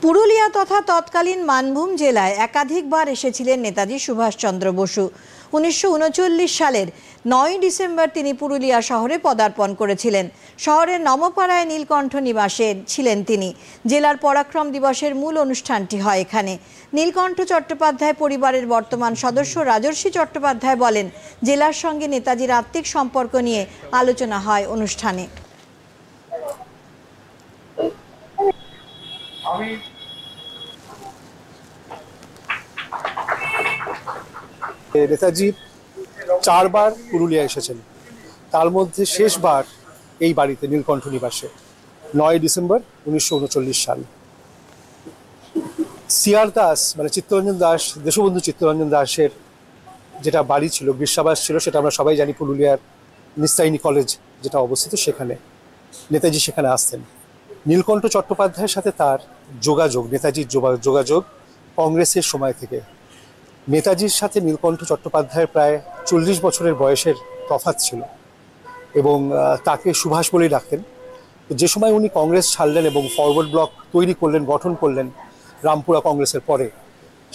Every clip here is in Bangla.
পুরুলিয়া তথা তৎকালীন মানভূম জেলায় একাধিকবার এসেছিলেন নেতাজি সুভাষচন্দ্র বসু। 1939 সালের 9 ডিসেম্বর তিনি পুরুলিয়া শহরে পদার্পণ করেছিলেন। শহরের নমপাড়ায় নীলকণ্ঠ নিবাসে ছিলেন তিনি। জেলার পরাক্রম দিবসের মূল অনুষ্ঠানটি হয় এখানে। নীলকণ্ঠ চট্টোপাধ্যায় পরিবারের বর্তমান সদস্য রাজর্ষি চট্টোপাধ্যায় বলেন, জেলার সঙ্গে নেতাজির আত্মিক সম্পর্ক নিয়ে আলোচনা হয় অনুষ্ঠানে। নেতাজি 4 বার পুরুলিয়া এসেছেন, তার মধ্যে শেষবার এই বাড়িতে নীলকণ্ঠ নিবাসে 9 ডিসেম্বর 1939 সাল। সিআর দাস মানে চিত্তরঞ্জন দাস, দেশবন্ধু চিত্তরঞ্জন দাসের যেটা বাড়ি ছিল, গ্রীষ্মাবাস ছিল, সেটা আমরা সবাই জানি পুরুলিয়ার নিস্তারিণী কলেজ যেটা অবস্থিত, সেখানে নেতাজি সেখানে আসতেন। নীলকণ্ঠ চট্টোপাধ্যায়ের সাথে তার যোগাযোগ, নেতাজির যোগাযোগ কংগ্রেসের সময় থেকে। নেতাজির সাথে নীলকণ্ঠ চট্টোপাধ্যায়ের প্রায় 40 বছরের বয়সের তফাৎ ছিল এবং তাকে সুভাষ বলেই ডাকতেন। যে সময় উনি কংগ্রেস ছাড়লেন এবং ফরওয়ার্ড ব্লক তৈরি করলেন, গঠন করলেন রামপুরা কংগ্রেসের পরে,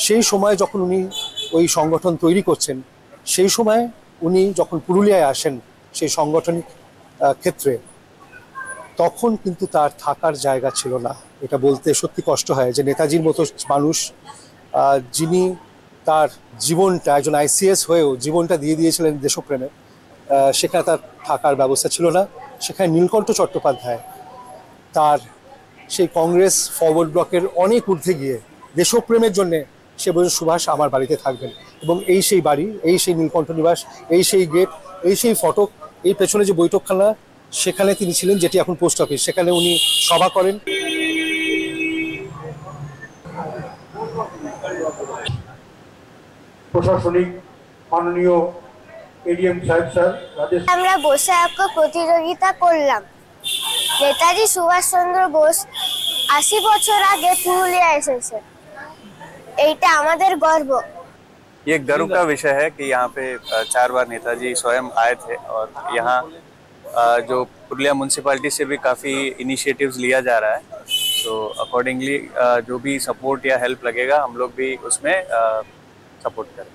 সেই সময় যখন উনি ওই সংগঠন তৈরি করছেন, সেই সময় উনি যখন পুরুলিয়ায় আসেন সেই সাংগঠনিক ক্ষেত্রে, তখন কিন্তু তার থাকার জায়গা ছিল না। এটা বলতে সত্যি কষ্ট হয় যে নেতাজির মতো মানুষ, যিনি তার জীবনটা, একজন আইসিএস হয়েও জীবনটা দিয়ে দিয়েছিলেন দেশপ্রেমে, সেখানে তার থাকার ব্যবস্থা ছিল না। সেখানে নীলকণ্ঠ চট্টোপাধ্যায় তার সেই কংগ্রেস ফরওয়ার্ড ব্লকের অনেক ঊর্ধ্বে গিয়ে দেশপ্রেমের জন্যে সে বলছেন, সুভাষ আমার বাড়িতে থাকবেন। এবং এই সেই বাড়ি, এই সেই নীলকণ্ঠ নিবাস, এই সেই গেট, এই সেই ফটক, এই পেছনে যে বৈঠকখানা, সেখানে তিনি ছিলেন, যেটি এখন পোস্ট অফিস, সেখানে উনি সভা করেন। প্রশাসনিক মাননীয় এডিএম সাহেব স্যার, আমরা বসে আঁকা প্রতিযোগিতা করলাম। নেতাজি সুভাষচন্দ্র বোস 80 বছর আগে পুরুলিয়া এসেছে, এইটা আমাদের গর্ব। ये गर्व का विषय है कि यहाँ पे 4 बार नेताजी स्वयं आए थे और यहाँ जो पुरुलिया म्यूनसिपालिटी से भी काफ़ी इनिशिएटिव्स लिया जा रहा है। तो अकॉर्डिंगली जो भी सपोर्ट या हेल्प लगेगा, हम लोग भी उसमें सपोर्ट करें।